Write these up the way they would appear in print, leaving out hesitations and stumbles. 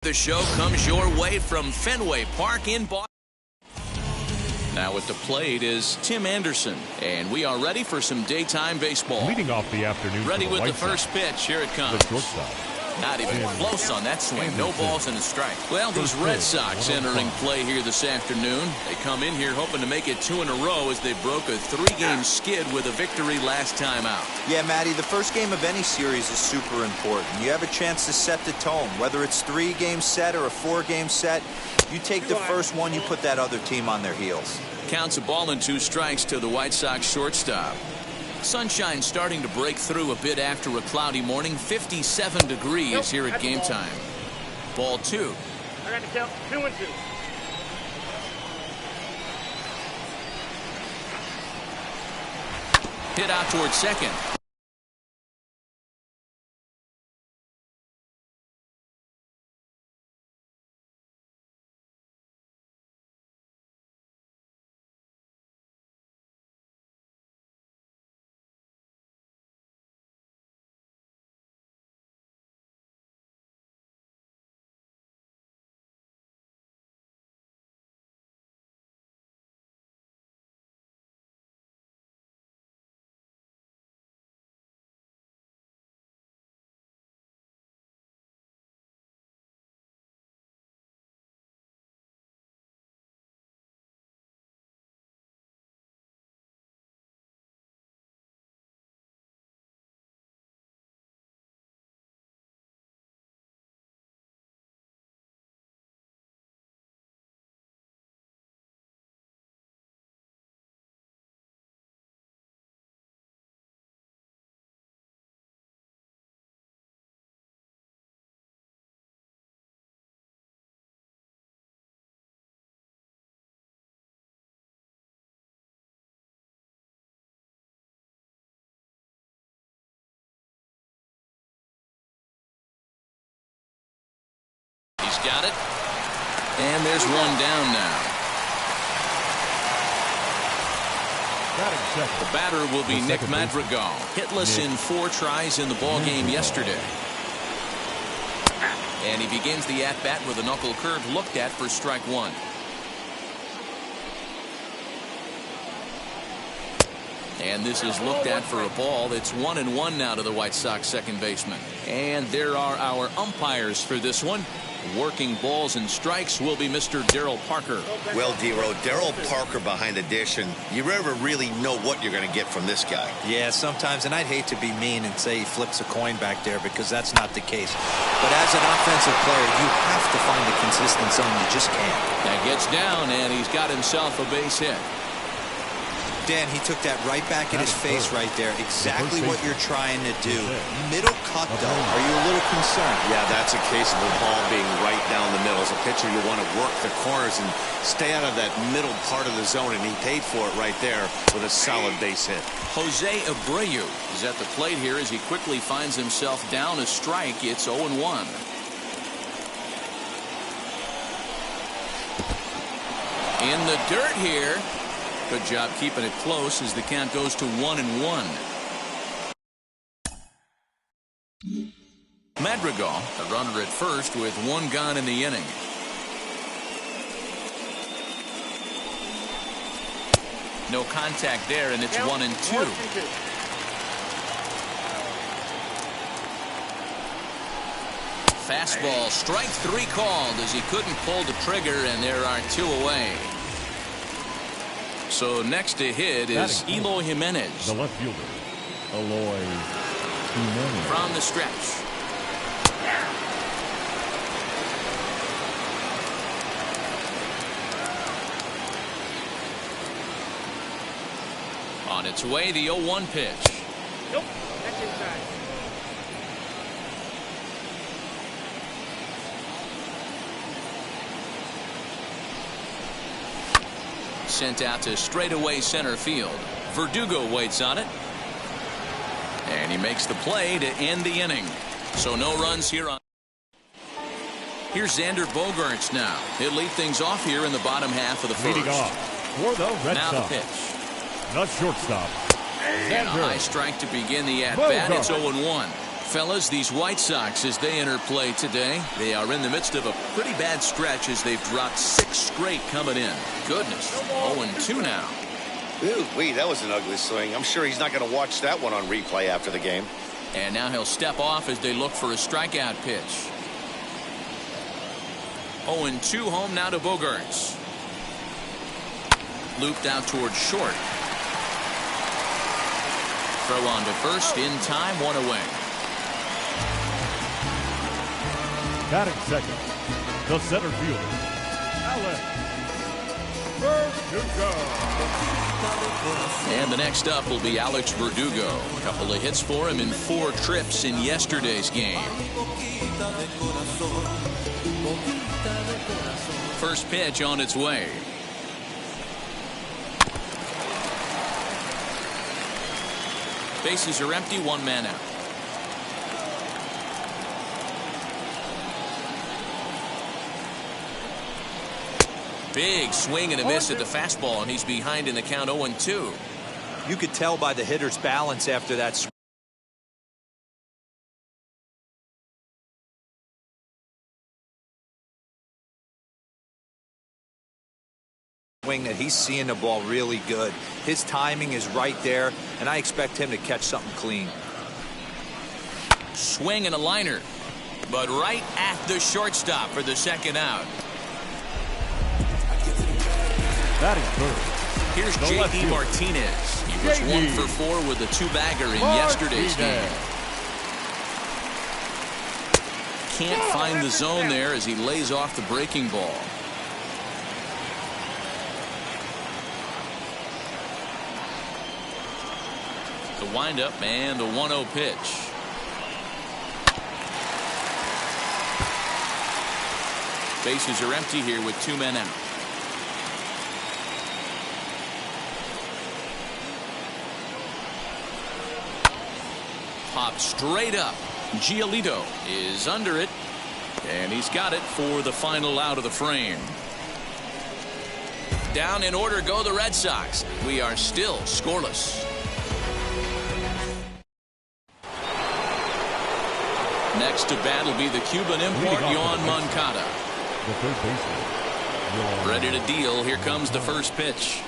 The show comes your way from Fenway Park in Boston. Now at the plate is Tim Anderson, and we are ready for some daytime baseball. Leading off the afternoon. Ready with the first pitch. Here it comes. The shortstop. Not even close on that swing. No balls and a strike. Well, these Red Sox entering play here this afternoon. They come in here hoping to make it 2 in a row as they broke a 3-game skid with a victory last time out. Yeah, Matty, the first game of any series is super important. You have a chance to set the tone. Whether it's 3-game set or a 4-game set, you take the first one, you put that other team on their heels. Counts a ball and 2 strikes to the White Sox shortstop. Sunshine starting to break through a bit after a cloudy morning. 57 degrees here at game time. Ball 2. I got to count 2 and 2. Hit out towards second. He's got it. And there's one down now. The batter will be Nick Madrigal. Hitless in 4 tries in the ball game yesterday. And he begins the at-bat with a knuckle curve looked at for strike 1. And this is looked at for a ball. It's 1-1 now to the White Sox second baseman. And there are our umpires for this one. Working balls and strikes will be Mr. Darryl Parker. Well, Dero, Darryl Parker behind the dish, and you never really know what you're going to get from this guy. Yeah, sometimes, and I'd hate to be mean and say he flips a coin back there because that's not the case. But as an offensive player, you have to find the consistent zone. You just can't. That gets down, and he's got himself a base hit. Dan, he took that right back in his face right there. Exactly what you're trying to do. Middle cut, though. Are you a little concerned? Yeah, that's a case of the ball being right down the middle. As a pitcher, you want to work the corners and stay out of that middle part of the zone, and he paid for it right there with a solid base hit. Jose Abreu is at the plate here as he quickly finds himself down a strike. It's 0-1. In the dirt here. Good job keeping it close as the count goes to 1-1. Madrigal, a runner at first with 1 gone in the inning. No contact there, and it's 1-2. Fastball, strike 3 called as he couldn't pull the trigger, and there are 2 away. So next to hit is Eloy Jimenez. The left fielder, Eloy Jimenez. From the stretch. On its way, the 0-1 pitch. Nope, that's inside. Sent out to straightaway center field. Verdugo waits on it. And he makes the play to end the inning. So no runs here on. Here's Xander Bogaerts now. He'll lead things off here in the bottom half of the first. Leading off for the Red Now Sox. the pitch. The shortstop. And a high strike to begin the at-bat. It's 0-1. Fellas, these White Sox, as they enter play today, they are in the midst of a pretty bad stretch as they've dropped 6 straight coming in. Goodness, 0-2 now. Ooh, that was an ugly swing. I'm sure he's not going to watch that one on replay after the game. And now he'll step off as they look for a strikeout pitch. 0-2 home now to Bogaerts. Looped out towards short. Throw on to first in time, 1 away. Batting second, the center fielder, Alex Verdugo. And the next up will be Alex Verdugo. A couple of hits for him in 4 trips in yesterday's game. First pitch on its way. Bases are empty, 1 man out. Big swing and a miss at the fastball, and he's behind in the count 0-2. You could tell by the hitter's balance after that swing that he's seeing the ball really good. His timing is right there, and I expect him to catch something clean. Swing and a liner, but right at the shortstop for the second out. Batting third. Here's J.D. Martinez. He was 1 for 4 with a 2-bagger in yesterday's game. Can't find the zone there as he lays off the breaking ball. The windup and the 1-0 pitch. Bases are empty here with 2 men out. Pop straight up. Giolito is under it, and he's got it for the final out of the frame. Down in order go the Red Sox. We are still scoreless. Next to bat will be the Cuban import, Yoan Moncada. The third baseman. Ready to deal. Here comes the first pitch.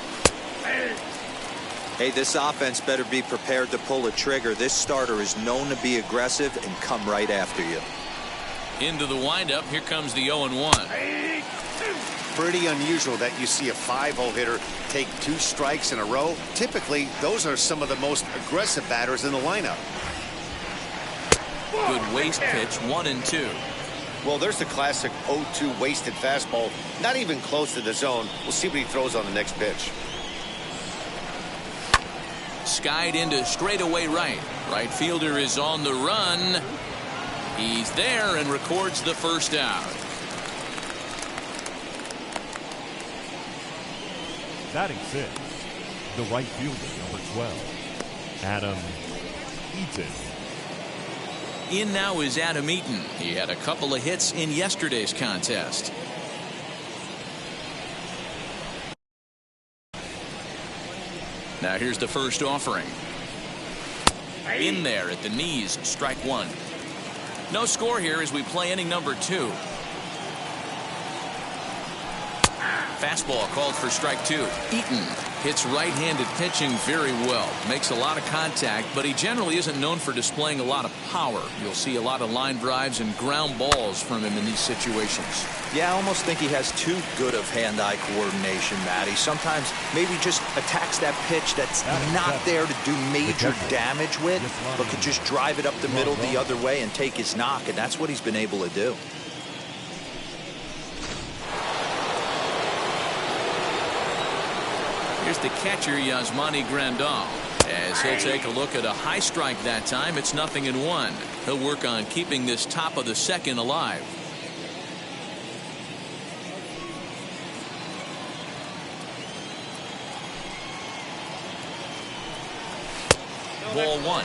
Hey, this offense better be prepared to pull a trigger. This starter is known to be aggressive and come right after you. Into the windup. Here comes the 0-1. Pretty unusual that you see a 5-0 hitter take 2 strikes in a row. Typically, those are some of the most aggressive batters in the lineup. Good waist pitch, 1-2. Well, there's the classic 0-2 wasted fastball. Not even close to the zone. We'll see what he throws on the next pitch. Skied into straightaway right. Right fielder is on the run. He's there and records the first out. Batting sixth, the right fielder, number 12, Adam Eaton. In now is Adam Eaton. He had a couple of hits in yesterday's contest. Now here's the first offering. In there at the knees, strike 1. No score here as we play inning number 2. Fastball called for strike 2. Eaton hits right-handed pitching very well. Makes a lot of contact, but he generally isn't known for displaying a lot of power. You'll see a lot of line drives and ground balls from him in these situations. Yeah, I almost think he has too good of hand-eye coordination, Matty. Sometimes maybe just attacks that pitch that's not there to do major damage with, but could just drive it up the middle the other way and take his knock, and that's what he's been able to do. Here's the catcher, Yasmani Grandal. As he'll take a look at a high strike that time, it's 0-1. He'll work on keeping this top of the second alive. Ball 1.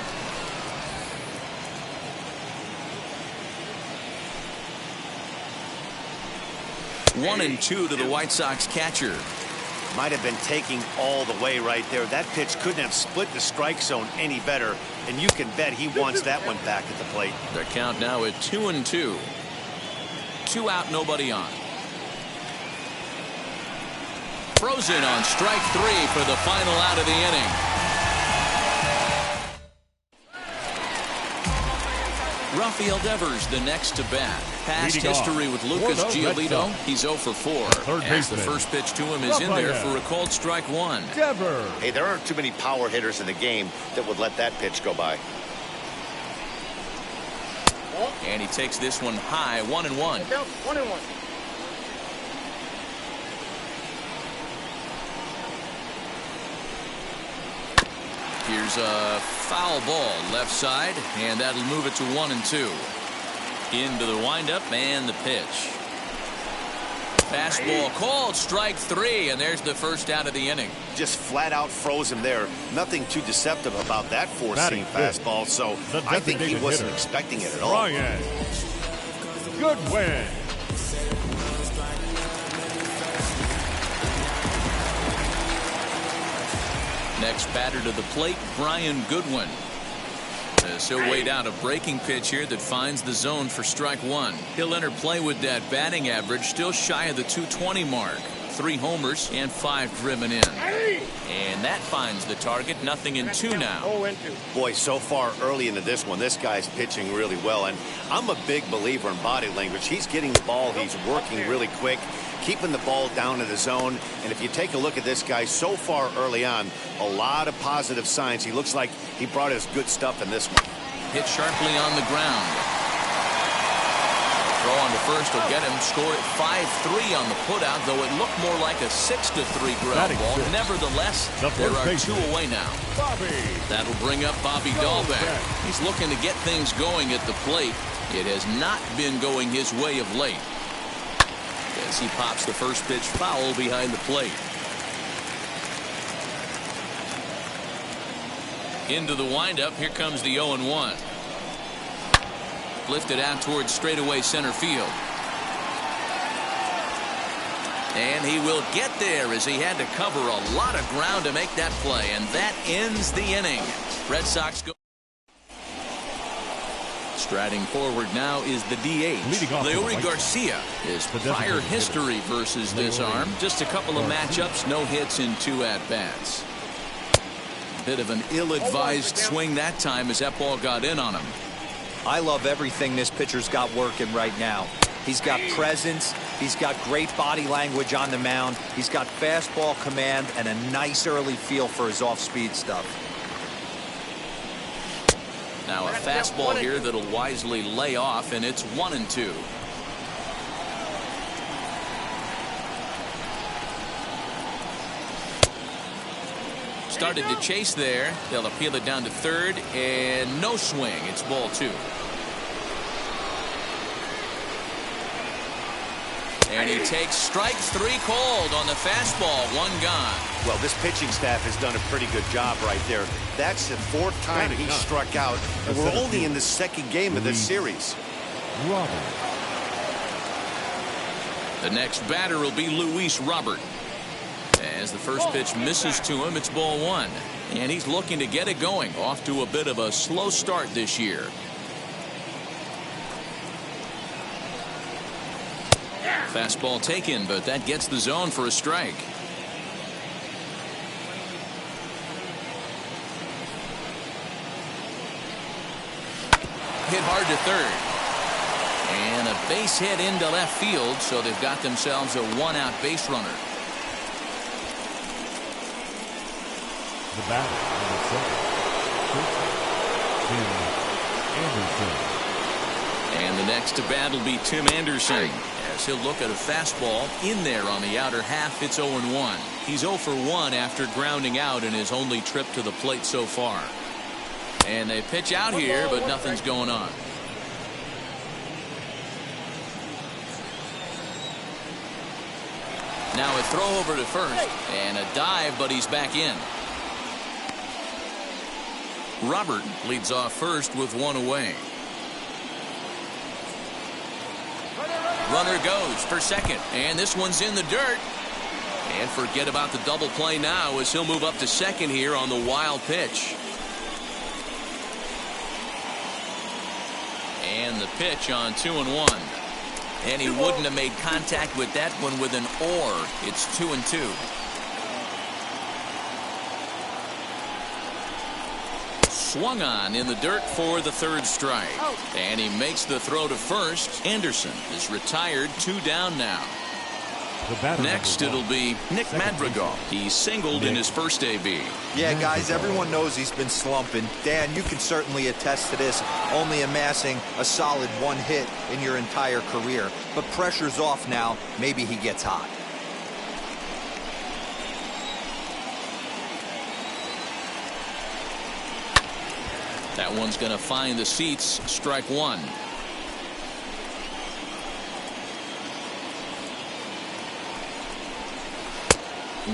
1-2 to the White Sox catcher. might have been taking all the way right there. That pitch couldn't have split the strike zone any better, and you can bet he wants that one back at the plate. The count now at 2-2. 2 out, nobody on. Frozen on strike 3 for the final out of the inning. Rafael Devers the next to bat. Past history with Lucas Giolito. He's 0 for 4. As the first pitch to him is in there for a called strike 1. Devers. Hey, there aren't too many power hitters in the game that would let that pitch go by. And he takes this one high, 1-1. 1-1. Here's a foul ball left side, and that'll move it to 1-2. Into the windup and the pitch. Fastball called strike 3, and there's the first out of the inning. Just flat out froze him there. Nothing too deceptive about that four-seam fastball, so I think he wasn't expecting it at all. Ryan. Good win. Next batter to the plate, Brian Goodwin. As he'll wait out a breaking pitch here that finds the zone for strike 1. He'll enter play with that batting average still shy of the 220 mark. 3 homers and 5 driven in. And that finds the target. 0-2 now. Boy, so far early into this one, this guy's pitching really well. And I'm a big believer in body language. He's getting the ball. He's working really quick, keeping the ball down in the zone. And if you take a look at this guy so far early on, a lot of positive signs. He looks like he brought his good stuff in this one. Hit sharply on the ground. Throw on to first will get him. Score at 5-3 on the putout, though it looked more like a 6-3 ground ball. Nevertheless, there are 2 away now. That'll bring up Bobby Dahlbeck. He's looking to get things going at the plate. It has not been going his way of late. As he pops the first pitch foul behind the plate. Into the windup. Here comes the 0-1. Lifted out towards straightaway center field. And he will get there as he had to cover a lot of ground to make that play. And that ends the inning. Red Sox go. Striding forward now is the DH. Leury Garcia. His prior history versus this arm. Just a couple of matchups, no hits in 2 at-bats. Bit of an ill-advised swing that time as that ball got in on him. I love everything this pitcher's got working right now. He's got presence. He's got great body language on the mound. He's got fastball command and a nice early feel for his off-speed stuff. Now a fastball here that'll wisely lay off, and it's 1-2. Started to chase there. They'll appeal it down to third, and no swing. It's ball 2. And he takes strike 3 called on the fastball. 1 gone. Well, this pitching staff has done a pretty good job right there. That's the 4th time he struck out, and we're only in the 2nd game of this series. The next batter will be Luis Robert. As the first pitch misses to him, it's ball 1. And he's looking to get it going. Off to a bit of a slow start this year. Fastball taken, but that gets the zone for a strike. Hit hard to third. And a base hit into left field, so they've got themselves a 1-out base runner. The batter, Tim Anderson. And the next to bat will be Tim Anderson. As he'll look at a fastball in there on the outer half. It's 0-1. He's 0 for 1 after grounding out in his only trip to the plate so far. And they pitch out here, but nothing's going on. Now a throw over to first, and a dive, but he's back in. Robert leads off first with 1 away. Runner goes for second, and this one's in the dirt. And forget about the double play now as he'll move up to second here on the wild pitch. And the pitch on 2-1. And he wouldn't have made contact with that one with an or. It's 2-2. Swung on in the dirt for the third strike. And he makes the throw to first. Anderson is retired, 2 down now. Next it'll be Nick Madrigal. He singled in his first AB. Yeah, guys, everyone knows he's been slumping. Dan, you can certainly attest to this, only amassing a solid 1 hit in your entire career. But pressure's off now. Maybe he gets hot. That one's going to find the seats. Strike 1.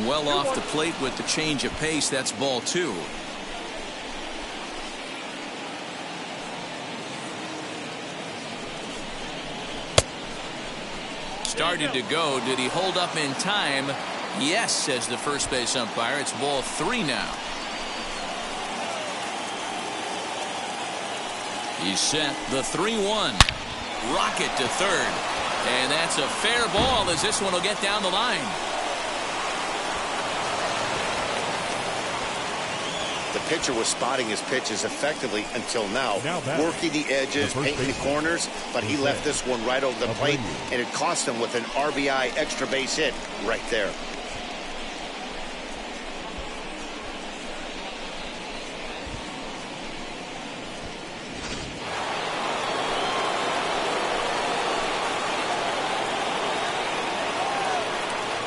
Well off the plate with the change of pace. That's ball 2. Started to go. Did he hold up in time? Yes, says the first base umpire. It's ball 3 now. He's set. The 3-1. Rocket to third. And that's a fair ball as this one will get down the line. The pitcher was spotting his pitches effectively until now working the edges, painting the corners, but he left this one right over the plate, and it cost him with an RBI extra base hit right there.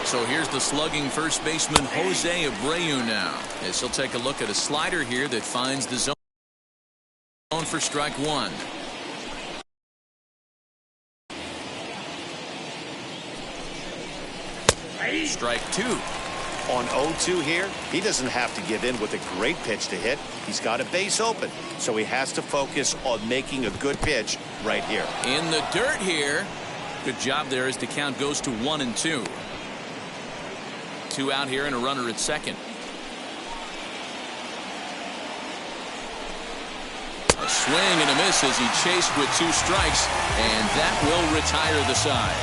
So here's the slugging first baseman Jose Abreu now, as he'll take a look at a slider here that finds the zone for strike 1. Strike 2. On 0-2 here, he doesn't have to give in with a great pitch to hit. He's got a base open, so he has to focus on making a good pitch right here. In the dirt here. Good job there as the count goes to 1-2. 2 out here and a runner at second. A swing and a miss as he chased with 2 strikes, and that will retire the side.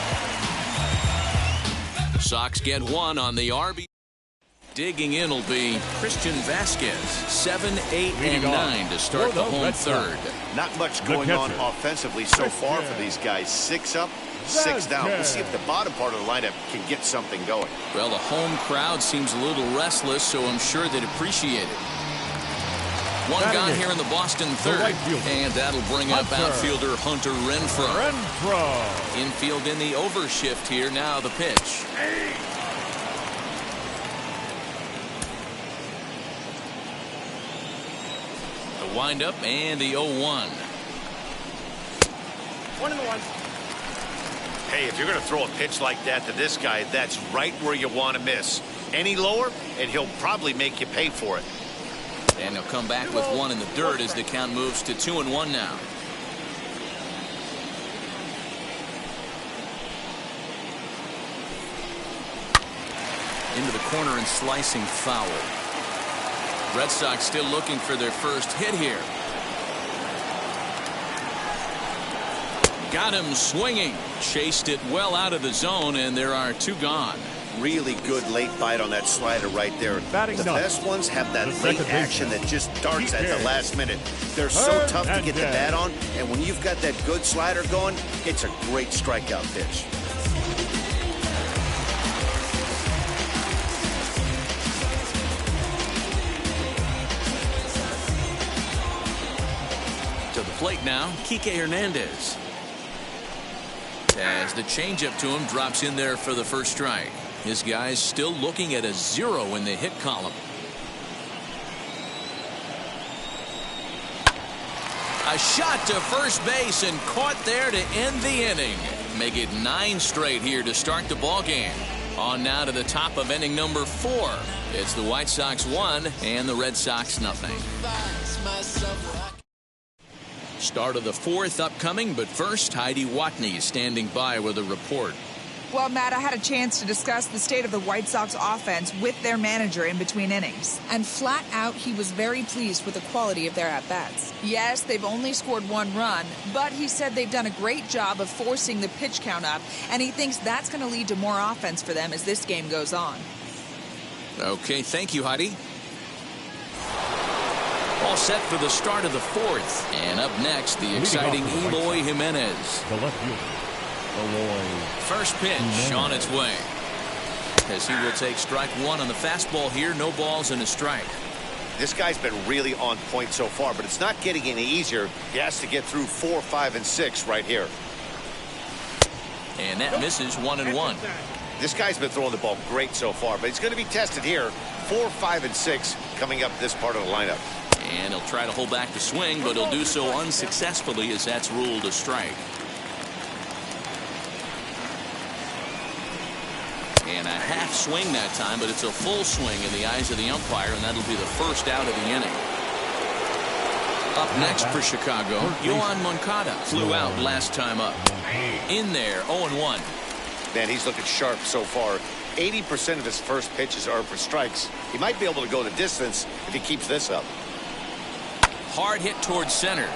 The Sox get 1 on the RB. Digging in will be Christian Vasquez. 7, 8, and 9 to start the home third. Not much going on offensively so far for these guys. 6 up, 6 down. We'll see if the bottom part of the lineup can get something going. Well, the home crowd seems a little restless, so I'm sure they'd appreciate it. 1 gone here in the Boston third, and that'll bring up outfielder Hunter Renfroe. Infield in the overshift here. Now the pitch. The windup and the 0-1. 1-1. Hey, if you're going to throw a pitch like that to this guy, that's right where you want to miss. Any lower, and he'll probably make you pay for it. And he'll come back with 1 in the dirt as the count moves to 2-1 now. Into the corner and slicing foul. Red Sox still looking for their first hit here. Got him swinging. Chased it well out of the zone, and there are 2 gone. Really good late bite on that slider right there. The best ones have that late action that just darts at the last minute. They're so tough to get the bat on, and when you've got that good slider going, it's a great strikeout pitch. To the plate now, Kike Hernandez. As the changeup to him drops in there for the first strike. His guy's still looking at a 0 in the hit column. A shot to first base and caught there to end the inning. Make it 9 straight here to start the ball game. On now to the top of inning number 4. It's the White Sox 1 and the Red Sox nothing. Start of the 4th upcoming, but first Heidi Watney standing by with a report. Well, Matt, I had a chance to discuss the state of the White Sox offense with their manager in between innings. And flat out, he was very pleased with the quality of their at-bats. Yes, they've only scored 1 run, but he said they've done a great job of forcing the pitch count up, and he thinks that's going to lead to more offense for them as this game goes on. Okay, thank you, Heidi. All set for the start of the 4th. And up next, the exciting Eloy Jimenez. The left fielder, Eloy. First pitch on its way. As he will take strike 1 on the fastball here. No balls and a strike. This guy's been really on point so far, but it's not getting any easier. He has to get through 4, 5, and 6 right here. And that misses 1-1. This guy's been throwing the ball great so far, but he's going to be tested here. 4, 5, and 6 coming up this part of the lineup. And he'll try to hold back the swing, but he'll do so unsuccessfully as that's ruled a strike. And a half swing that time, but it's a full swing in the eyes of the umpire, and that'll be the first out of the inning. Up next for Chicago, Yoan Moncada flew out last time up. In there, 0-1. Man, he's looking sharp so far. 80% of his first pitches are for strikes. He might be able to go the distance if he keeps this up. Hard hit towards center.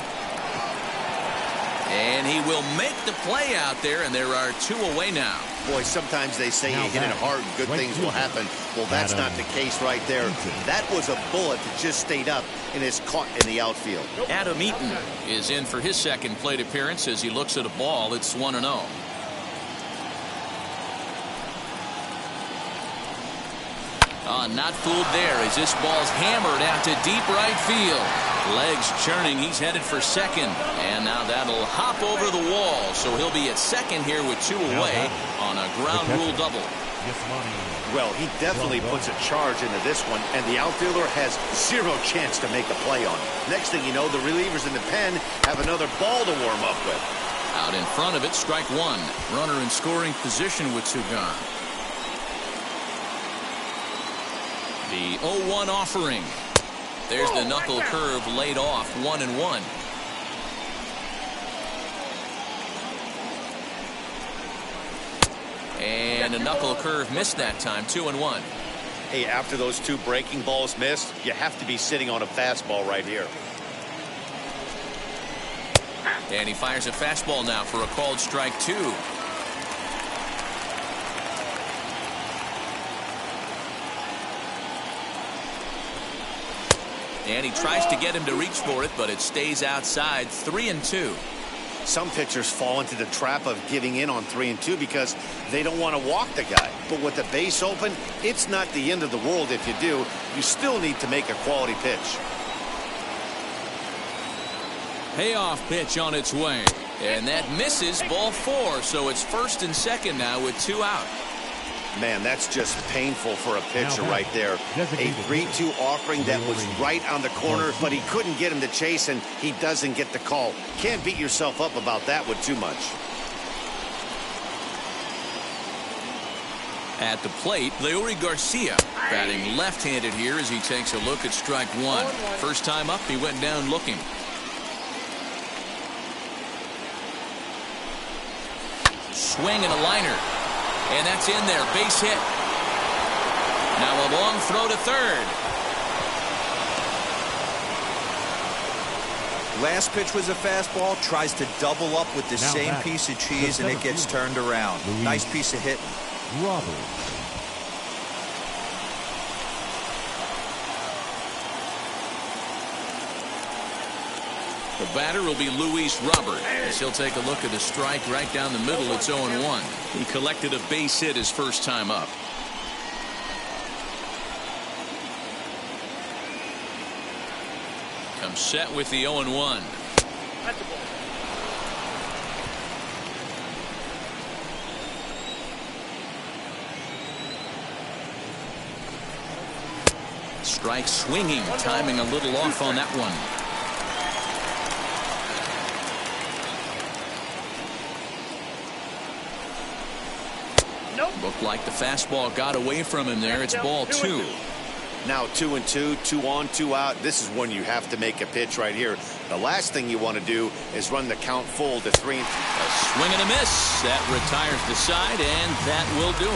And he will make the play out there, and there are 2 away now. Boy, sometimes they say you hit it hard and good things will happen. Well, that's not the case right there. That was a bullet that just stayed up and is caught in the outfield. Adam Eaton is in for his second plate appearance as he looks at a ball. It's 1-0. Not fooled there as this ball's hammered out to deep right field. Legs churning. He's headed for second. And now that'll hop over the wall. So he'll be at second here with 2 away on a ground rule double. Well, he definitely puts a charge into this one, and the outfielder has 0 chance to make a play on it. Next thing you know, the relievers in the pen have another ball to warm up with. Out in front of it, strike 1. Runner in scoring position with 2 gone. The 0-1 offering. There's the knuckle curve laid off, 1-1. And a knuckle curve missed that time, 2-1. Hey, after those 2 breaking balls missed, you have to be sitting on a fastball right here. And he fires a fastball now for a called strike 2. And he tries to get him to reach for it, but it stays outside. 3-2. Some pitchers fall into the trap of giving in on 3 and 2 because they don't want to walk the guy. But with the base open, it's not the end of the world if you do. You still need to make a quality pitch. Payoff pitch on its way. And that misses, ball 4. So it's first and second now with 2 out. Man, that's just painful for a pitcher right there. A 3-2 offering that was right on the corner, but he couldn't get him to chase, and he doesn't get the call. Can't beat yourself up about that with too much. At the plate, Leury Garcia batting left-handed here as he takes a look at strike 1. First time up, he went down looking. Swing and a liner. And that's in there. Base hit. Now a long throw to third. Last pitch was a fastball. Tries to double up with the same piece of cheese, and it gets turned around. Nice piece of hit. Robert. The batter will be Luis Robert as he'll take a look at a strike right down the middle. It's 0-1. He collected a base hit his first time up. Comes set with the 0-1. Strike swinging, timing a little off on that one. Looked like the fastball got away from him there. It's ball 2. Now 2-2, 2 on, 2 out. This is when you have to make a pitch right here. The last thing you want to do is run the count full to 3. A swing and a miss. That retires the side, and that will do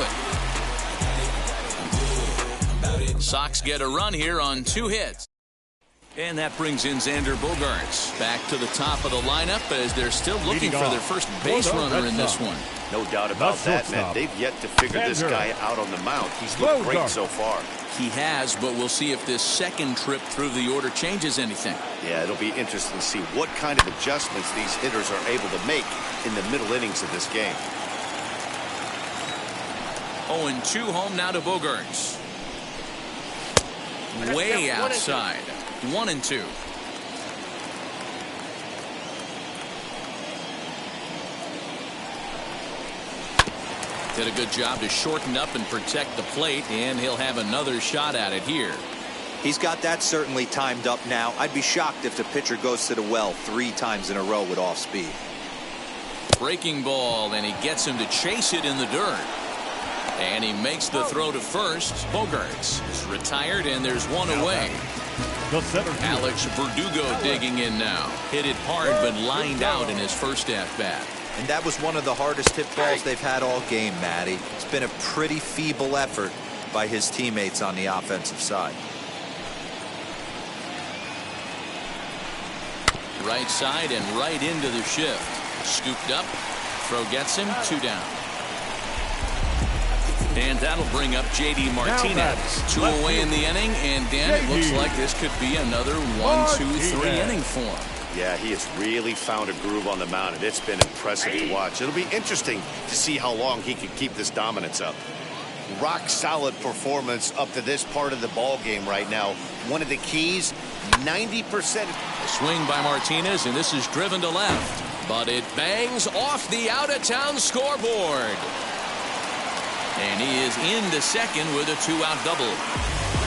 it. Sox get a run here on 2 hits. And that brings in Xander Bogaerts back to the top of the lineup as they're still looking for their first base runner in this one. No doubt about that, man. They've yet to figure this guy out on the mound. He's looked great so far. He has, but we'll see if this second trip through the order changes anything. Yeah, it'll be interesting to see what kind of adjustments these hitters are able to make in the middle innings of this game. 0-2 home now to Bogaerts. Way outside. 1-2. Did a good job to shorten up and protect the plate, and he'll have another shot at it here. He's got that certainly timed up now. I'd be shocked if the pitcher goes to the well 3 times in a row with off speed. Breaking ball, and he gets him to chase it in the dirt. And he makes the throw to first. Bogaerts is retired, and there's one away. Alex Verdugo digging in now. Hit it hard, but lined out in his first at-bat. And that was one of the hardest hit balls they've had all game, Matty. It's been a pretty feeble effort by his teammates on the offensive side. Right side and right into the shift. Scooped up. Throw gets him. 2 down. And that'll bring up J.D. Martinez. 2 away in the inning, and Dan, it looks like this could be another 1-2-3 inning for him. Yeah, he has really found a groove on the mound, and it's been impressive to watch. It'll be interesting to see how long he can keep this dominance up. Rock solid performance up to this part of the ball game right now. One of the keys, 90%. A swing by Martinez, and this is driven to left. But it bangs off the out-of-town scoreboard. And he is into second with a 2-out double.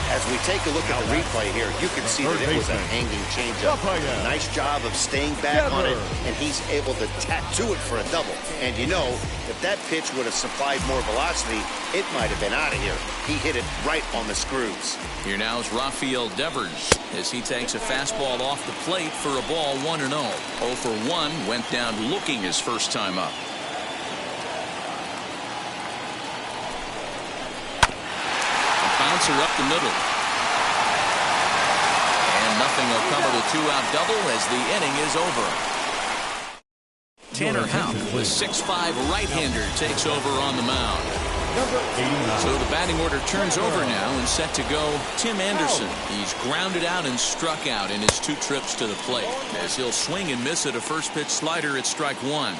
As we take a look at the replay here, you can see that it was a hanging changeup. Nice job of staying back on it, and he's able to tattoo it for a double. And you know, if that pitch would have supplied more velocity, it might have been out of here. He hit it right on the screws. Here now is Rafael Devers as he takes a fastball off the plate for a ball 1-0. 0 for 1, went down looking his first time up. Bouncer up the middle. And nothing will come of the 2-out double as the inning is over. Tanner Houck, the 6'5" right-hander, takes over on the mound. So the batting order turns over now and set to go Tim Anderson. He's grounded out and struck out in his 2 trips to the plate as he'll swing and miss at a first pitch slider at strike 1.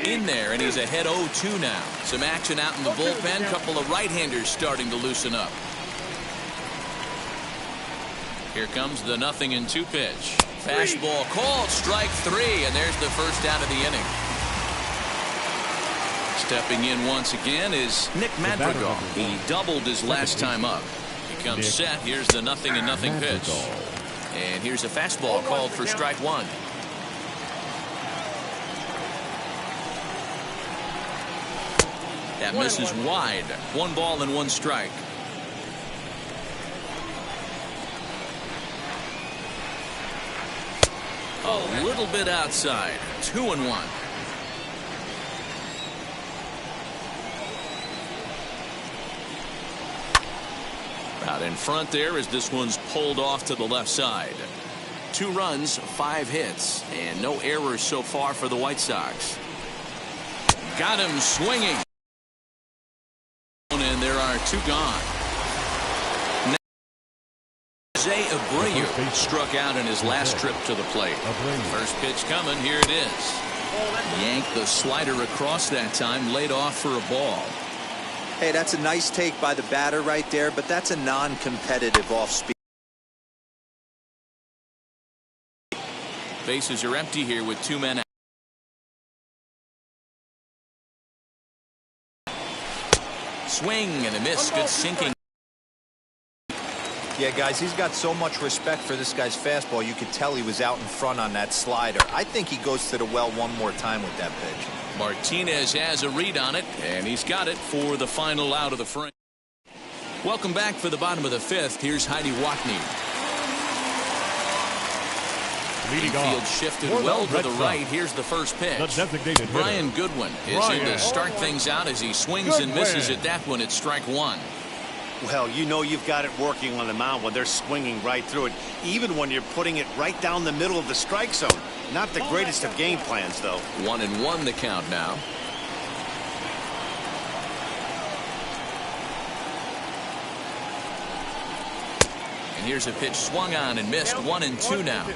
In there, and he's ahead 0-2 now. Some action out in the bullpen. Couple of right-handers starting to loosen up. Here comes the 0-2 pitch. Fastball called, strike 3, and there's the first out of the inning. Stepping in once again is Nick Madrigal. He doubled his last time up. He comes set. Here's the 0-0 pitch. And here's a fastball called for strike 1. That misses wide. 1 ball and 1 strike. A little bit outside. 2-1. Out in front there as this one's pulled off to the left side. 2 runs, 5 hits, and no errors so far for the White Sox. Got him swinging. And there are 2 gone. Jose Abreu struck out in his last trip to the plate. First pitch coming. Here it is. Yanked the slider across that time. Laid off for a ball. Hey, that's a nice take by the batter right there, but that's a non-competitive off-speed. Bases are empty here with 2 men out. Swing and a miss. Good sinking. Yeah, guys, he's got so much respect for this guy's fastball. You could tell he was out in front on that slider. I think he goes to the well one more time with that pitch. Martinez has a read on it, and he's got it for the final out of the frame. Welcome back for the bottom of the fifth. Here's Heidi Watney. Infield shifted well to the right. Here's the first pitch. Brian Goodwin is in to start things out as he swings and misses at that one at strike one. Well, you know you've got it working on the mound when they're swinging right through it, even when you're putting it right down the middle of the strike zone. Not the greatest of game plans, though. 1-1 the count now. And here's a pitch swung on and missed. 1-2 now.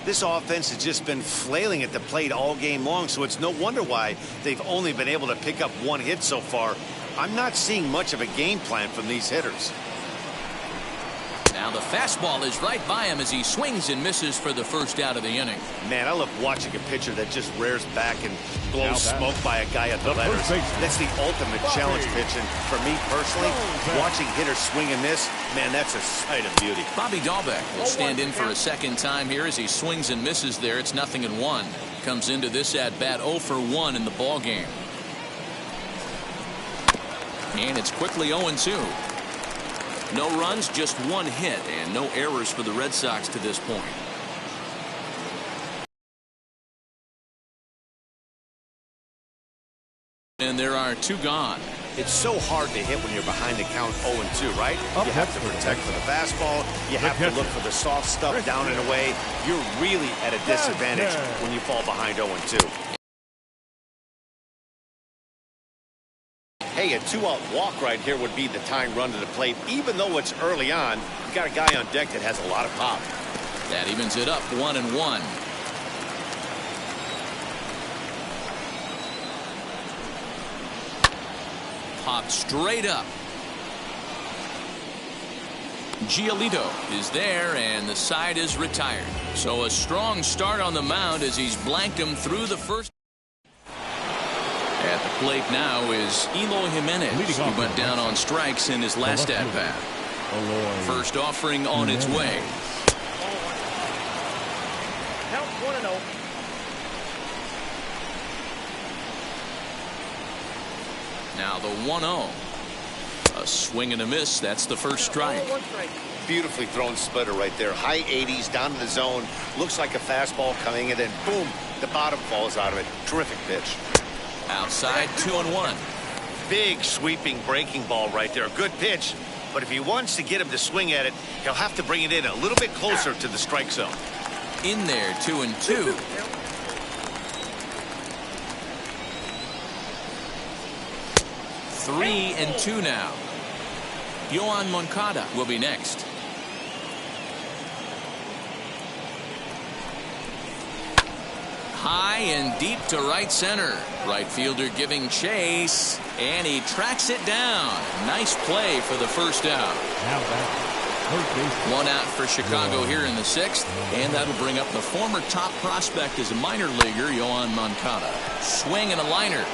This offense has just been flailing at the plate all game long, so it's no wonder why they've only been able to pick up one hit so far. I'm not seeing much of a game plan from these hitters. Now the fastball is right by him as he swings and misses for the first out of the inning. Man, I love watching a pitcher that just rears back and blows smoke by a guy at the letters. That's the ultimate challenge pitch, and for me personally, watching hitters swing and miss, man, that's a sight of beauty. Bobby Dahlbeck will stand in for a second time here as he swings and misses there. It's 0-1. Comes into this at bat 0 for 1 in the ball game. And it's quickly 0-2. No runs, just one hit, and no errors for the Red Sox to this point. And there are two gone. It's so hard to hit when you're behind the count 0-2, right? You have to protect for the fastball. You have to look for the soft stuff down and away. You're really at a disadvantage when you fall behind 0-2. Hey, a two-out walk right here would be the tying run to the plate. Even though it's early on, you got a guy on deck that has a lot of pop. That evens it up 1-1. Popped straight up. Giolito is there, and the side is retired. So a strong start on the mound as he's blanked him through the first. At the plate now is Eloy Jimenez, who went down on strikes in his last at-bat. First offering on its way. Count 1-0. Now the 1-0. A swing and a miss. That's the first strike. Beautifully thrown splitter right there. High 80s down in the zone. Looks like a fastball coming, and then boom, the bottom falls out of it. Terrific pitch. Outside, 2-1. Big sweeping breaking ball right there. Good pitch. But if he wants to get him to swing at it, he'll have to bring it in a little bit closer to the strike zone. In there, 2-2. Three and 2 now. Yohan Moncada will be next. High and deep to right center. Right fielder giving chase, and he tracks it down. Nice play for the first out. One out for Chicago here in the sixth, and that'll bring up the former top prospect as a minor leaguer, Yohan Moncada. Swing and a liner.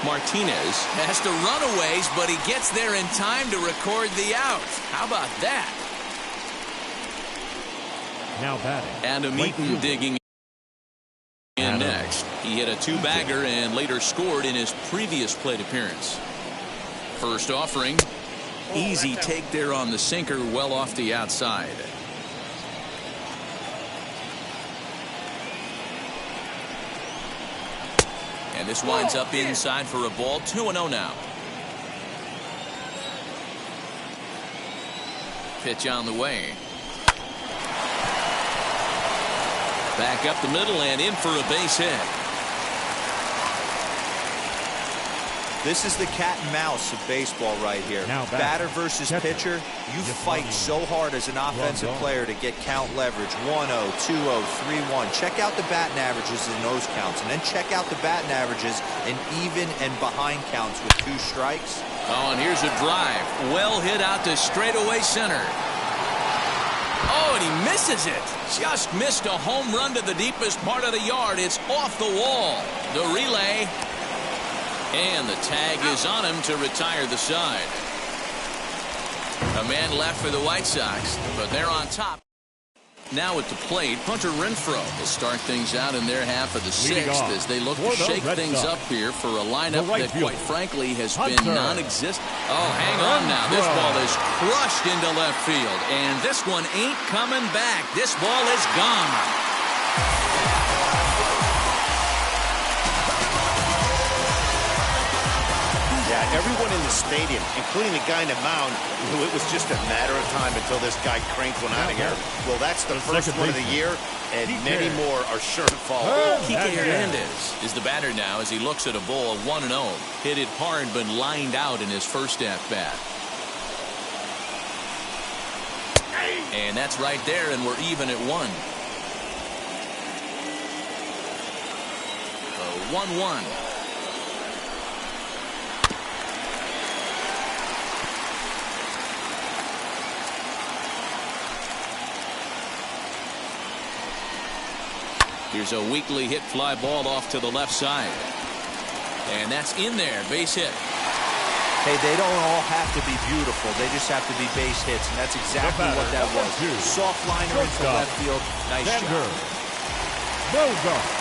Martinez has to run a ways, but he gets there in time to record the out. How about that? Now batting. And Eaton digging in next. He hit a two-bagger and later scored in his previous plate appearance. First offering. Easy take there on the sinker, well off the outside. And this winds up inside for a ball. 2-0 now. Pitch on the way. Back up the middle and in for a base hit. This is the cat and mouse of baseball right here. Batter versus pitcher. You fight so hard as an offensive player to get count leverage. 1-0, 2-0, 3-1. Check out the batting averages in those counts, and then check out the batting averages in even and behind counts with 2 strikes. Oh, and here's a drive. Well hit out to straightaway center. Oh, and he misses it. Just missed a home run to the deepest part of the yard. It's off the wall. The relay. And the tag is on him to retire the side. A man left for the White Sox, but they're on top. Now at the plate, Hunter Renfroe will start things out in their half of the sixth as they look to shake things up here for a lineup that, quite frankly, has been non-existent. Oh, hang on now. This ball is crushed into left field, and this one ain't coming back. This ball is gone. Yeah, everyone in the stadium, including the guy in the mound, knew it was just a matter of time until this guy cranked one out of here. Well, that's the first one of the year, and many more are sure to follow. Kike Hernandez is the batter now as he looks at a ball of 1-0. Hit it hard, but lined out in his first at-bat. And that's right there, and we're even at 1. 1-1. Here's a weakly hit fly ball off to the left side. And that's in there. Base hit. Hey, they don't all have to be beautiful. They just have to be base hits, and that's exactly what that was. Soft liner into left field. Nice job.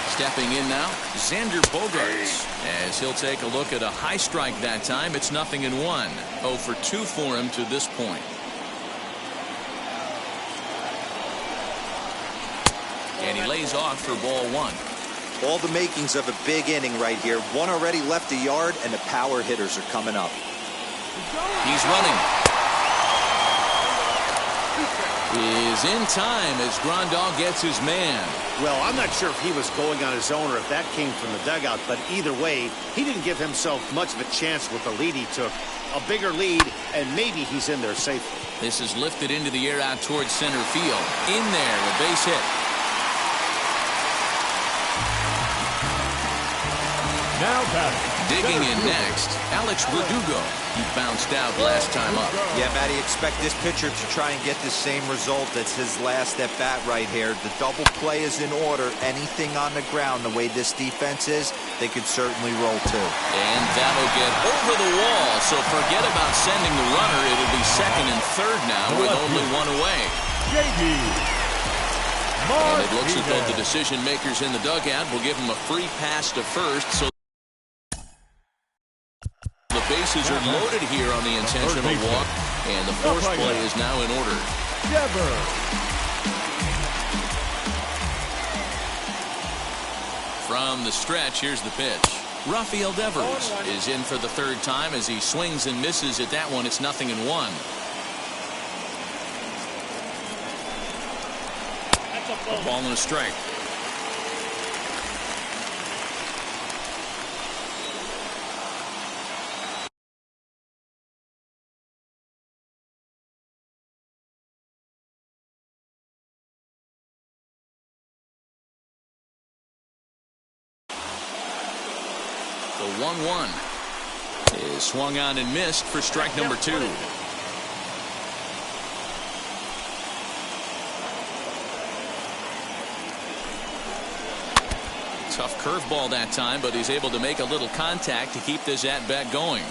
Stepping in now, Xander Bogaerts, as he'll take a look at a high strike that time. It's 0-1. 0 for 2 for him to this point. And he lays off for ball 1. All the makings of a big inning right here. One already left the yard, and the power hitters are coming up. He's running. Is in time as Grandal gets his man. Well, I'm not sure if he was going on his own or if that came from the dugout, but either way, he didn't give himself much of a chance with the lead he took. A bigger lead, and maybe he's in there safely. This is lifted into the air out towards center field. In there, a base hit. Now digging in next, Alex Verdugo. He bounced out last time up. Yeah, Matty, expect this pitcher to try and get the same result. That's his last at bat right here. The double play is in order. Anything on the ground, the way this defense is, they could certainly roll too. And that'll get over the wall. So forget about sending the runner. It'll be second and third now with only one away. And it looks as though the decision makers in the dugout will give him a free pass to first. So the bases are loaded here on the intentional walk, and the force play is now in order. From the stretch, here's the pitch. Rafael Devers is in for the third time as he swings and misses at that one. It's 0-1. A ball and a strike. The 1-1 is swung on and missed for strike number 2. Tough curveball that time, but he's able to make a little contact to keep this at-bat going.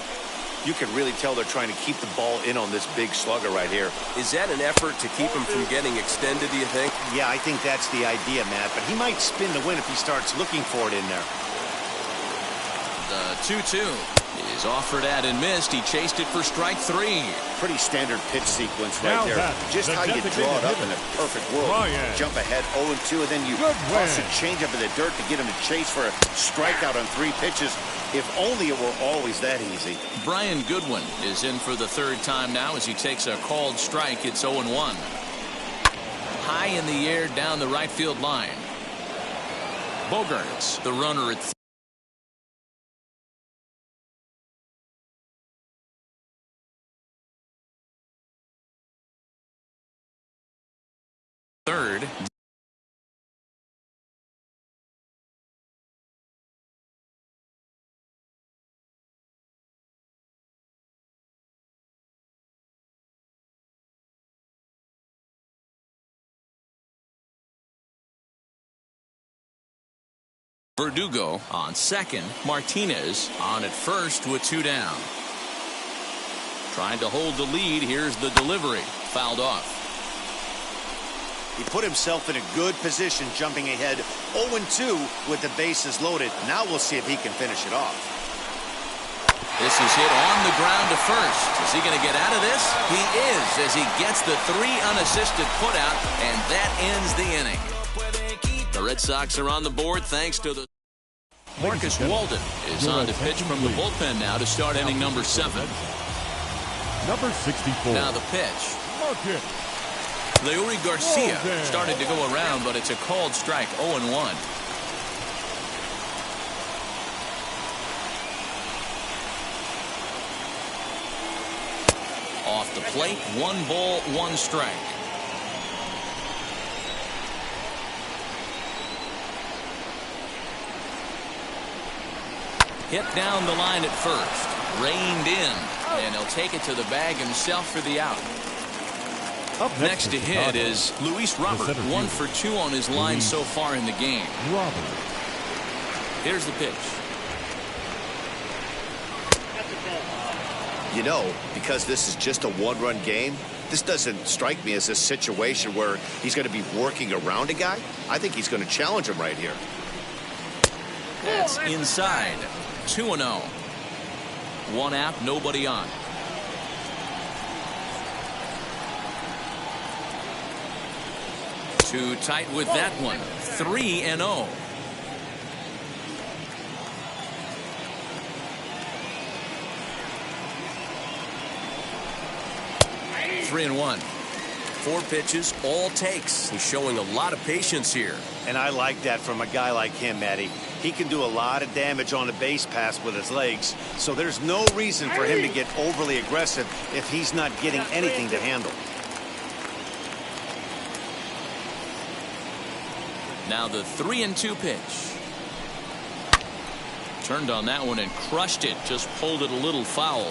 You can really tell they're trying to keep the ball in on this big slugger right here. Is that an effort to keep him from getting extended, do you think? Yeah, I think that's the idea, Matt, but he might spin the win if he starts looking for it in there. The 2-2 is offered at and missed. He chased it for strike 3. Pretty standard pitch sequence right there. Just how you draw it up in a perfect world. Jump ahead 0-2, and then you toss a changeup in the dirt to get him to chase for a strikeout on 3 pitches. If only it were always that easy. Brian Goodwin is in for the third time now as he takes a called strike. It's 0-1. High in the air down the right field line. Bogaerts, the runner at third. Verdugo on second. Martinez on at first with 2 down. Trying to hold the lead. Here's the delivery. Fouled off. He put himself in a good position, jumping ahead 0-2 with the bases loaded. Now we'll see if he can finish it off. This is hit on the ground to first. Is he going to get out of this? He is, as he gets the 3 unassisted putout, and that ends the inning. The Red Sox are on the board thanks to the... Marcus Walden is on to pitch from the bullpen now to start inning number 7. Number 64. Now the pitch. Marcus. Leury Garcia started to go around, but it's a called strike, 0-1. Off the plate, 1 ball, 1 strike. Hit down the line at first. Reined in. And he'll take it to the bag himself for the out. Up Next to hit is Luis Robert. 1 for 2 on his line so far in the game. Robert. Here's the pitch. You know, because this is just a 1-run game, this doesn't strike me as a situation where he's going to be working around a guy. I think he's going to challenge him right here. That's inside. 2-0. 1 out, nobody on. Too tight with that one. 3-0. Three and 1. 4 pitches, all takes. He's showing a lot of patience here. And I like that from a guy like him, Matty. He can do a lot of damage on a base pass with his legs, so there's no reason for him to get overly aggressive if he's not getting anything to handle. Now the 3-2 pitch. Turned on that one and crushed it. Just pulled it a little foul.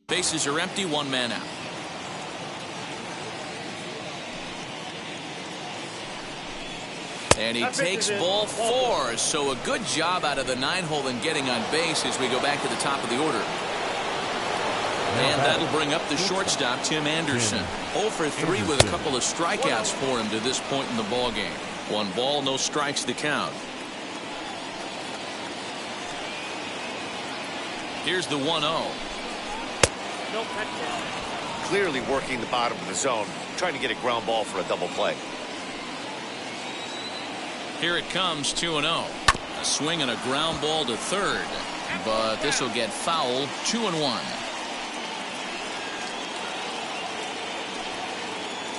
Bases are empty, 1 man out. And he takes ball 4. So a good job out of the 9-hole in getting on base as we go back to the top of the order. And that'll bring up the shortstop, Tim Anderson. 0 for 3 with a couple of strikeouts for him to this point in the ball game. 1 ball, no strikes to count. Here's the 1-0. Clearly working the bottom of the zone, trying to get a ground ball for a double play. Here it comes, 2-0. A swing and a ground ball to third. But this will get foul, 2-1.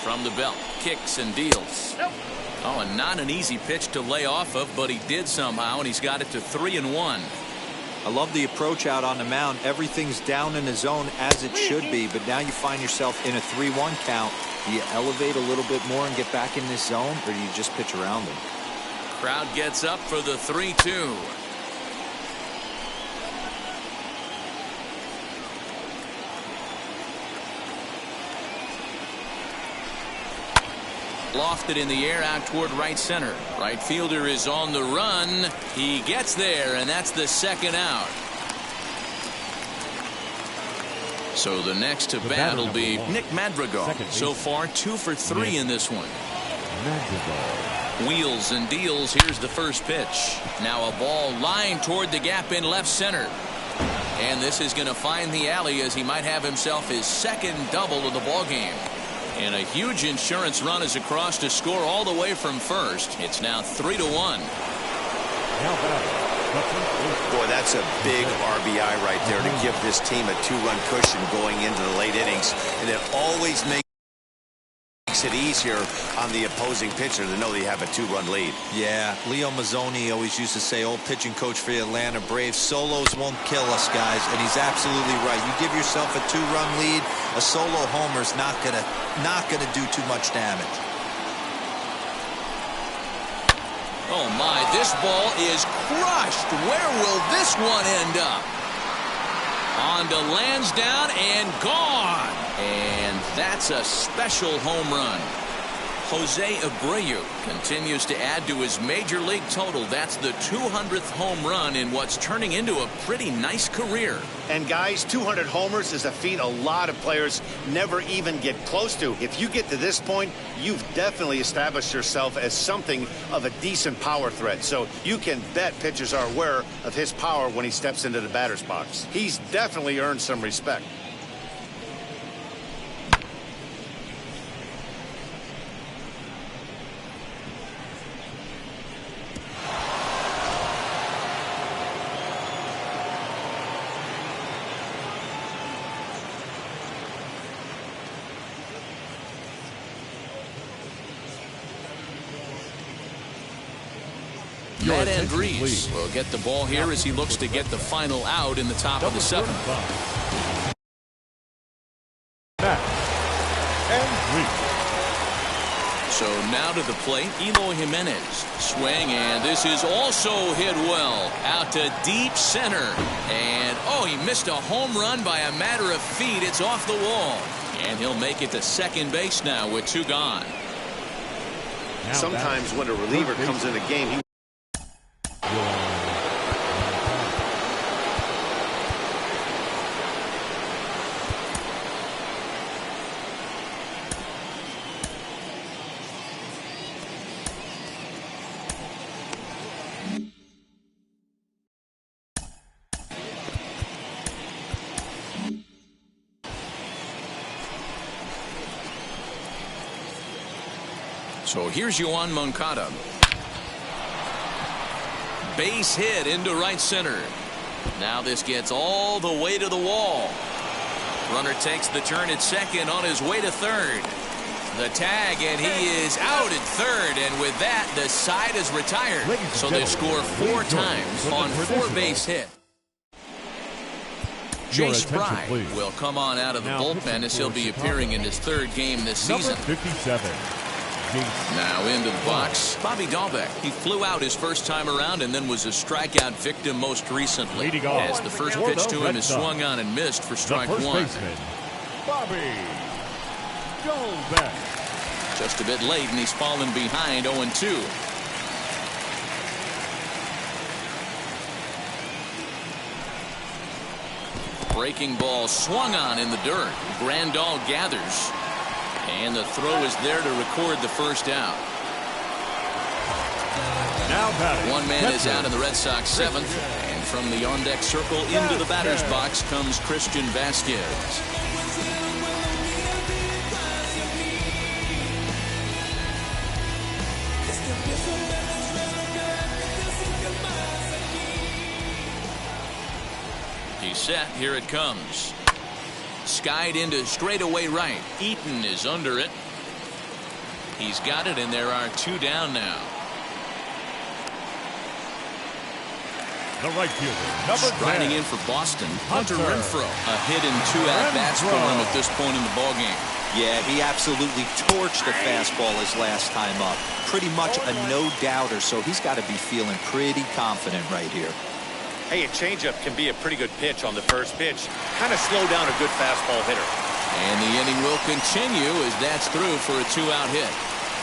From the belt, kicks and deals. Oh, and not an easy pitch to lay off of, but he did somehow, and he's got it to 3-1. I love the approach out on the mound. Everything's down in the zone as it should be, but now you find yourself in a 3-1 count. Do you elevate a little bit more and get back in this zone, or do you just pitch around him? Crowd gets up for the 3-2. Lofted in the air out toward right center. Right fielder is on the run. He gets there, and that's the 2nd out. So the next to bat will be Nick Madrigal. So far 2 for 3 in this one. Wheels and deals. Here's the first pitch. Now a ball lined toward the gap in left center. And this is going to find the alley as he might have himself his 2nd double of the ball game. And a huge insurance run is across to score all the way from first. It's now 3-1. Boy, that's a big RBI right there to give this team a 2-run cushion going into the late innings. And it always makes it easier on the opposing pitcher to know they have a 2-run lead. Yeah, Leo Mazzoni always used to say, old pitching coach for the Atlanta Braves, solos won't kill us, guys, and he's absolutely right. You give yourself a 2-run lead, a solo homer's not gonna do too much damage. Oh my, this ball is crushed. Where will this one end up? On to Lansdowne and gone. And that's a special home run. Jose Abreu continues to add to his major league total. That's the 200th home run in what's turning into a pretty nice career. And guys, 200 homers is a feat a lot of players never even get close to. If you get to this point, you've definitely established yourself as something of a decent power threat. So you can bet pitchers are aware of his power when he steps into the batter's box. He's definitely earned some respect. Matt Andrees will get the ball here as he looks to get the final out in the top of the seventh. So now to the plate, Eloy Jimenez. Swing, and this is also hit well. Out to deep center. And, oh, he missed a home run by a matter of feet. It's off the wall. And he'll make it to second base now with 2 gone. Sometimes when a reliever comes in the game, he So here's Yoan Moncada. Base hit into right center. Now this gets all the way to the wall. Runner takes the turn at second on his way to third. The tag, and he is out at third, and with that, the side is retired. So they score 4 times on 4 base hits. Jace Fry will come on out of the bullpen as he'll be appearing in his 3rd game this season. 57. Now into the box, Bobby Dahlbeck. He flew out his first time around and then was a strikeout victim most recently. As the first pitch to him is swung on and missed for strike 1. Bobby Dahlbeck. Just a bit late, and he's fallen behind 0-2. Breaking ball swung on in the dirt. Grandal gathers. And the throw is there to record the first out. One man is out in the Red Sox 7th. And from the on-deck circle into the batter's box comes Christian Vasquez. He's set. Here it comes. Skied into straightaway right. Eaton is under it. He's got it, and there are 2 down now. The right fielder, Striding in for Boston, Hunter Renfroe. A hit in 2 at-bats for him at this point in the ballgame. Yeah, he absolutely torched the fastball his last time up. Pretty much a no-doubter, so he's got to be feeling pretty confident right here. Hey, a changeup can be a pretty good pitch on the first pitch. Kind of slow down a good fastball hitter. And the inning will continue as that's through for a 2-out hit.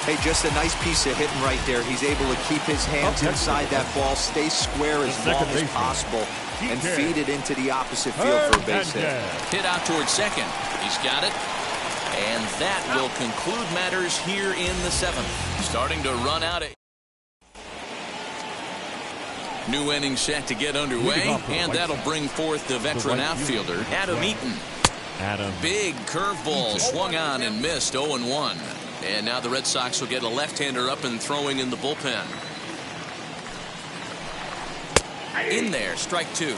Hey, just a nice piece of hitting right there. He's able to keep his hands inside that ball, stay square as long as possible, and feed it into the opposite field for a base hit. Hit out towards second. He's got it. And that will conclude matters here in the 7th. Starting to run out of... New inning set to get underway, and that'll bring forth the veteran outfielder, Adam Eaton. Big curveball swung on and missed 0-1. And now the Red Sox will get a left-hander up and throwing in the bullpen. In there, strike 2.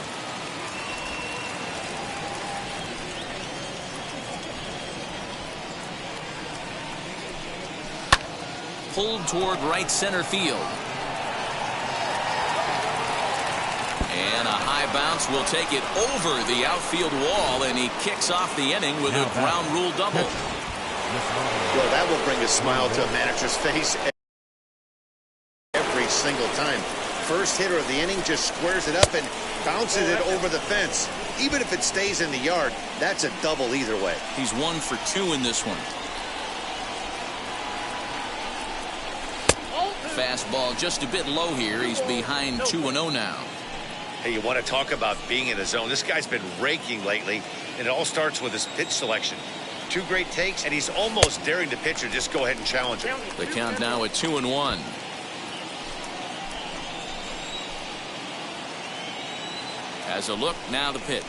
Pulled toward right center field. And a high bounce will take it over the outfield wall, and he kicks off the inning with a ground rule double. Well, that will bring a smile to a manager's face every single time. First hitter of the inning just squares it up and bounces it over the fence. Even if it stays in the yard, that's a double either way. He's 1 for 2 in this one. Fastball just a bit low here. He's behind 2-0 now. Hey, you want to talk about being in the zone? This guy's been raking lately, and it all starts with his pitch selection. 2 great takes, and he's almost daring the pitcher just go ahead and challenge him. The count now at 2-1. As a look, now the pitch.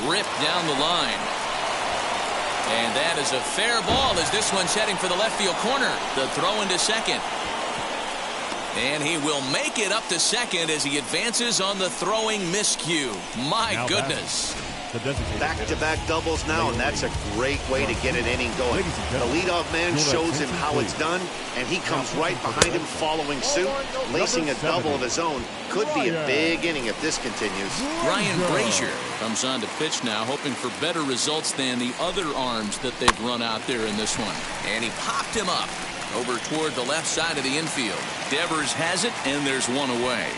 Ripped down the line. And that is a fair ball as this one's heading for the left field corner. The throw into second. And he will make it up to second as he advances on the throwing miscue. My goodness. Back-to-back doubles now, and that's a great way to get an inning going. The leadoff man shows him how it's done, and he comes right behind him following suit. Lacing a double of his own could be a big inning if this continues. Ryan Brazier comes on to pitch now, hoping for better results than the other arms that they've run out there in this one. And he popped him up over toward the left side of the infield. Devers has it, and there's one away.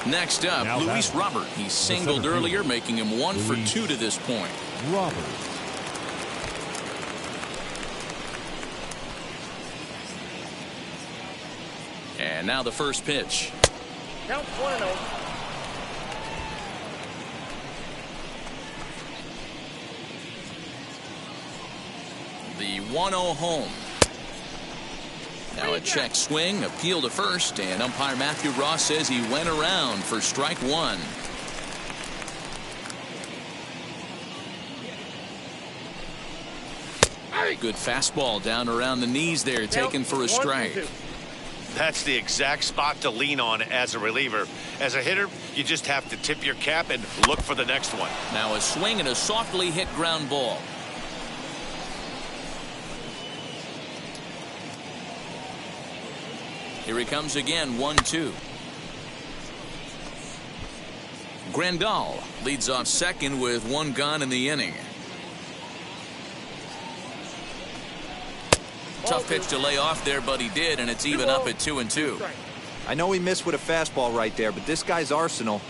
Next up, Now Luis Robert. He singled earlier, making him 1 for 2 to this point. Robert. And now the first pitch. Count 1-0. The 1-0 home. Now a check swing, appeal to first, and umpire Matthew Ross says he went around for strike 1. Good fastball down around the knees there, taken for a strike. That's the exact spot to lean on as a reliever. As a hitter, you just have to tip your cap and look for the next one. Now a swing and a softly hit ground ball. Here he comes again, 1-2. Grandal leads off second with 1 gone in the inning. Tough pitch to lay off there, but he did, and it's even up at 2-2. I know he missed with a fastball right there, but this guy's arsenal,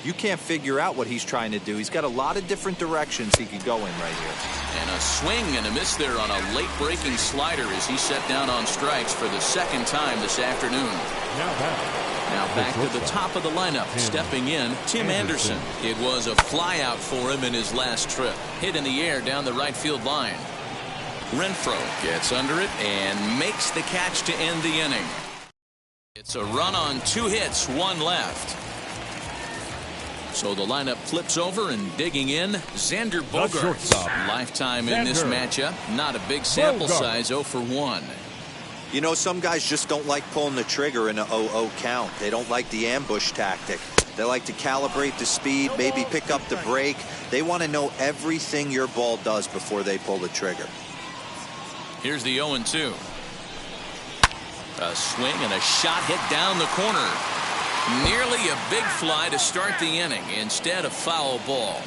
you can't figure out what he's trying to do. He's got a lot of different directions he could go in right here. And a swing and a miss there on a late breaking slider as he set down on strikes for the second time this afternoon. Now back to the top of the lineup. Stepping in, Tim Anderson. It was a flyout for him in his last trip. Hit in the air down the right field line. Renfroe gets under it and makes the catch to end the inning. It's a run on 2 hits, 1 left. So the lineup flips over, and digging in, Xander Bogaerts. Lifetime in this matchup. Not a big sample size, 0 for 1. You know, some guys just don't like pulling the trigger in a 0-0 count. They don't like the ambush tactic. They like to calibrate the speed, maybe pick up the break. They want to know everything your ball does before they pull the trigger. Here's the 0-2. A swing and a shot hit down the corner. Nearly a big fly to start the inning instead of foul ball.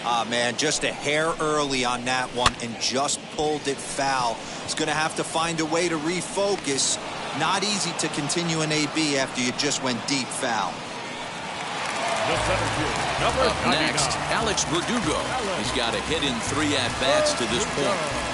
Ah, man, just a hair early on that one and just pulled it foul. He's going to have to find a way to refocus. Not easy to continue an AB after you just went deep foul. Up next, Alex Verdugo. He's got a hit in 3 at-bats to this point.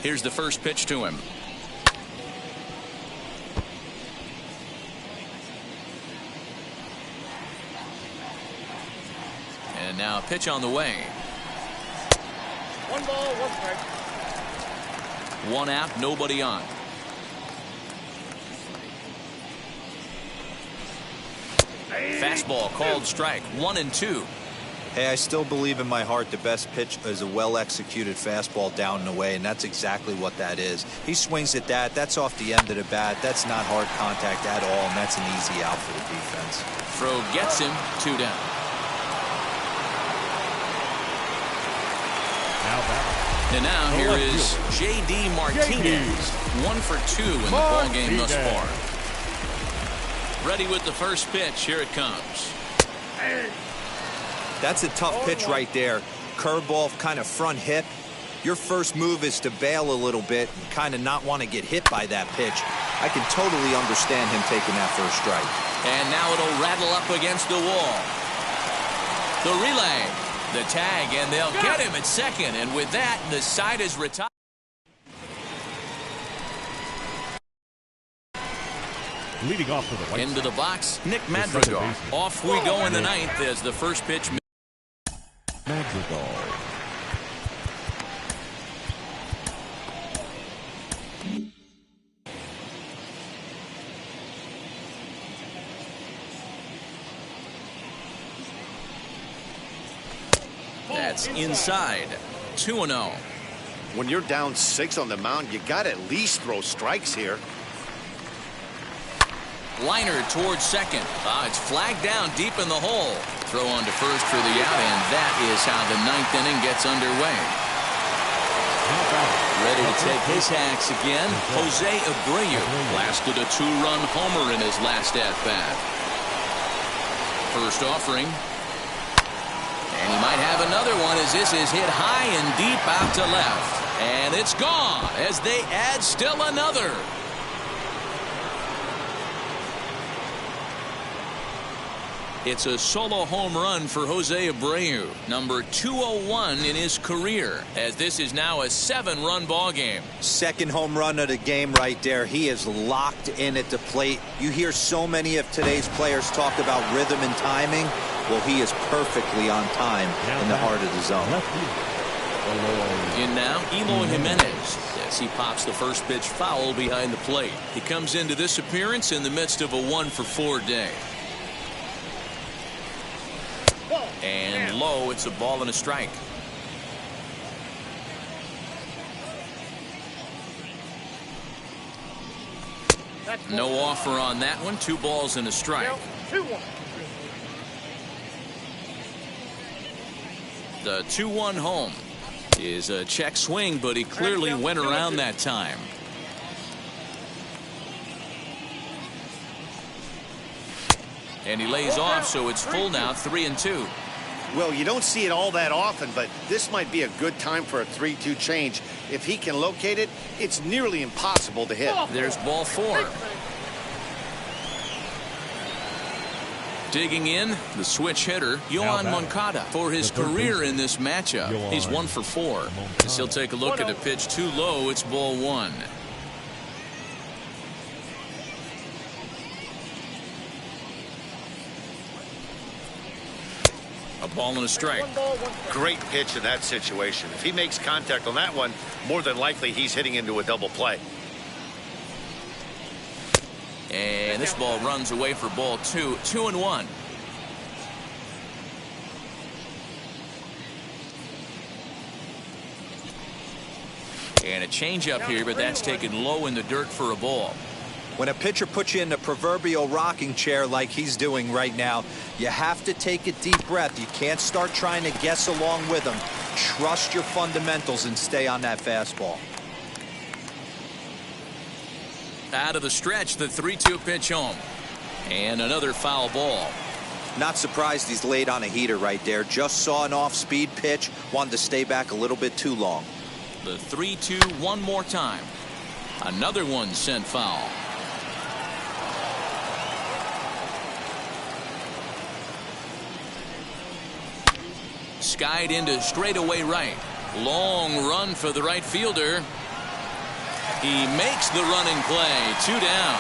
Here's the first pitch to him. And now a pitch on the way. 1 ball, 1 strike. 1 out, nobody on. Fastball called strike. 1-2. Hey, I still believe in my heart the best pitch is a well-executed fastball down and away, and that's exactly what that is. He swings at that. That's off the end of the bat. That's not hard contact at all, and that's an easy out for the defense. Throw gets him. 2 down. And now here is J.D. Martinez. 1 for 2 in the ball game thus far. Ready with the first pitch. Here it comes. That's a tough pitch right there. Curveball, kind of front hip. Your first move is to bail a little bit and kind of not want to get hit by that pitch. I can totally understand him taking that first strike. And now it'll rattle up against the wall. The relay. The tag, and they'll get him at second. And with that, the side is retired. Leading off to the right Into the box, Nick Madrigal. Off we go in the ninth as the first pitch. Madrigal. That's inside. 2-0. When you're down 6 on the mound, you got to at least throw strikes here. Liner towards second. It's flagged down deep in the hole. Throw on to first for the out, and that is how the 9th inning gets underway. Ready to take his hacks again. Jose Abreu blasted a 2-run homer in his last at-bat. First offering. And he might have another one as this is hit high and deep out to left. And it's gone as they add still another. It's a solo home run for Jose Abreu, number 201 in his career, as this is now a 7-run ball game. Second home run of the game right there. He is locked in at the plate. You hear so many of today's players talk about rhythm and timing. Well, he is perfectly on time in the heart of the zone. In now, Eloy Jimenez, as he pops the first pitch foul behind the plate. He comes into this appearance in the midst of a 1-for-4 day. And low, it's a ball and a strike. No offer on that one. 2 balls and a strike. 2-1. The 2-1 home is a check swing, but he clearly went around that time. And he lays off, so it's full now, 3-2. Well, you don't see it all that often, but this might be a good time for a 3-2 change. If he can locate it, it's nearly impossible to hit. There's ball 4. Digging in, the switch hitter, Yohan Moncada, for his career in this matchup. He's 1 for 4. As he'll take a look at a pitch too low, it's ball 1. A ball and a strike. Great pitch in that situation. If he makes contact on that one, more than likely he's hitting into a double play. And this ball runs away for ball 2. 2-1. And a changeup here, but that's taken low in the dirt for a ball. When a pitcher puts you in the proverbial rocking chair like he's doing right now, you have to take a deep breath. You can't start trying to guess along with him. Trust your fundamentals and stay on that fastball. Out of the stretch, the 3-2 pitch home. And another foul ball. Not surprised he's laid on a heater right there. Just saw an off-speed pitch. Wanted to stay back a little bit too long. The 3-2 one more time. Another one sent foul. Skied into straightaway right. Long run for the right fielder. He makes the running play. 2 down.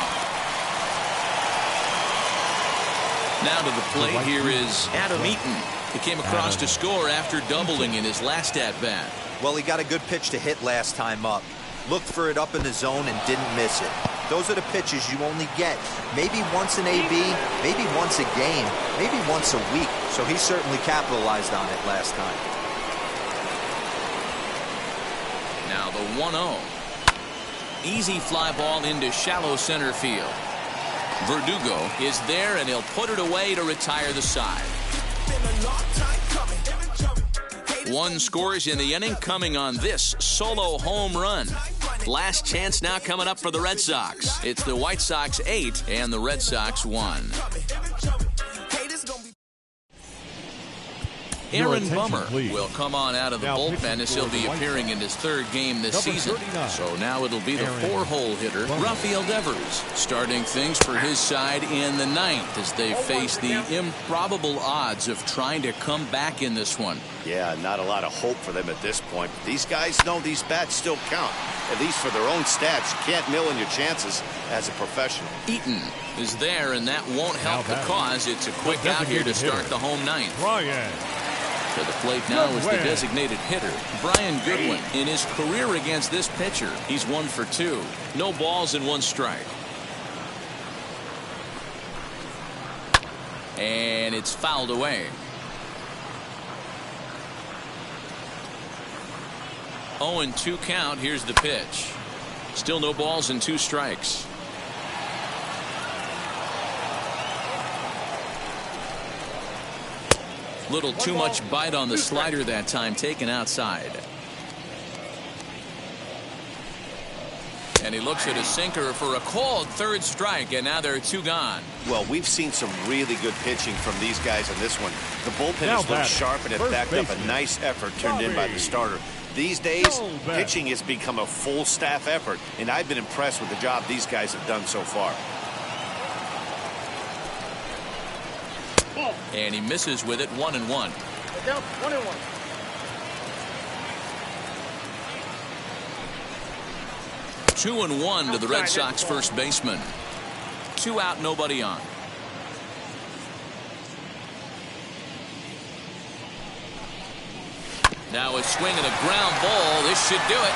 Now to the plate here is Adam Eaton. He came across to score after doubling in his last at-bat. Well, he got a good pitch to hit last time up. Looked for it up in the zone and didn't miss it. Those are the pitches you only get maybe once an AB, maybe once a game, maybe once a week. So he certainly capitalized on it last time. Now the 1-0. Easy fly ball into shallow center field. Verdugo is there, and he'll put it away to retire the side. 1 scores in the inning, coming on this solo home run. Last chance now coming up for the Red Sox. It's the White Sox 8 and the Red Sox 1. Aaron Bummer will come on out of the bullpen as he'll be appearing in his 3rd game this season. So now it'll be the 4-hole hitter, Rafael Devers, starting things for his side in the 9th as they face the improbable odds of trying to come back in this one. Yeah, not a lot of hope for them at this point. These guys know these bats still count, at least for their own stats. You can't mill in your chances as a professional. Eaton is there, and that won't help the cause. It's a quick out here to start the home 9th. To the plate now is the designated hitter, Brian Goodwin. In his career against this pitcher, he's 1 for 2. No balls and 1 strike. And it's fouled away. 0-2 count. Here's the pitch. Still no balls and 2 strikes. Little too much bite on the slider that time, taken outside. And he looks at a sinker for a called 3rd strike, and now there are 2 gone. Well, we've seen some really good pitching from these guys in this one. The bullpen has looked sharp and it backed up a nice effort turned in by the starter. These days, pitching has become a full staff effort, and I've been impressed with the job these guys have done so far. And he misses with it. 1-1. Down 1-1. 2-1 to the Red Sox first baseman. 2 out, nobody on. Now a swing and a ground ball. This should do it.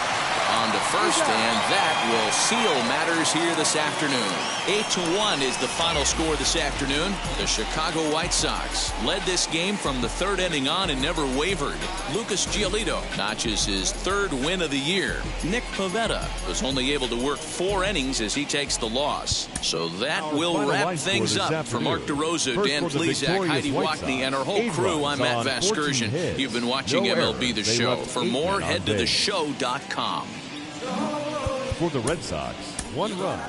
On to first, and that will seal matters here this afternoon. 8-1 is the final score this afternoon. The Chicago White Sox led this game from the 3rd inning on and never wavered. Lucas Giolito notches his 3rd win of the year. Nick Pivetta was only able to work 4 innings as he takes the loss. So that will wrap things up. For Mark DeRosa, Dan Plesac, Heidi Wackney, and our whole crew, I'm Matt Vasgersian. You've been watching MLB The Show. For more, head to theshow.com. For the Red Sox, 1 run.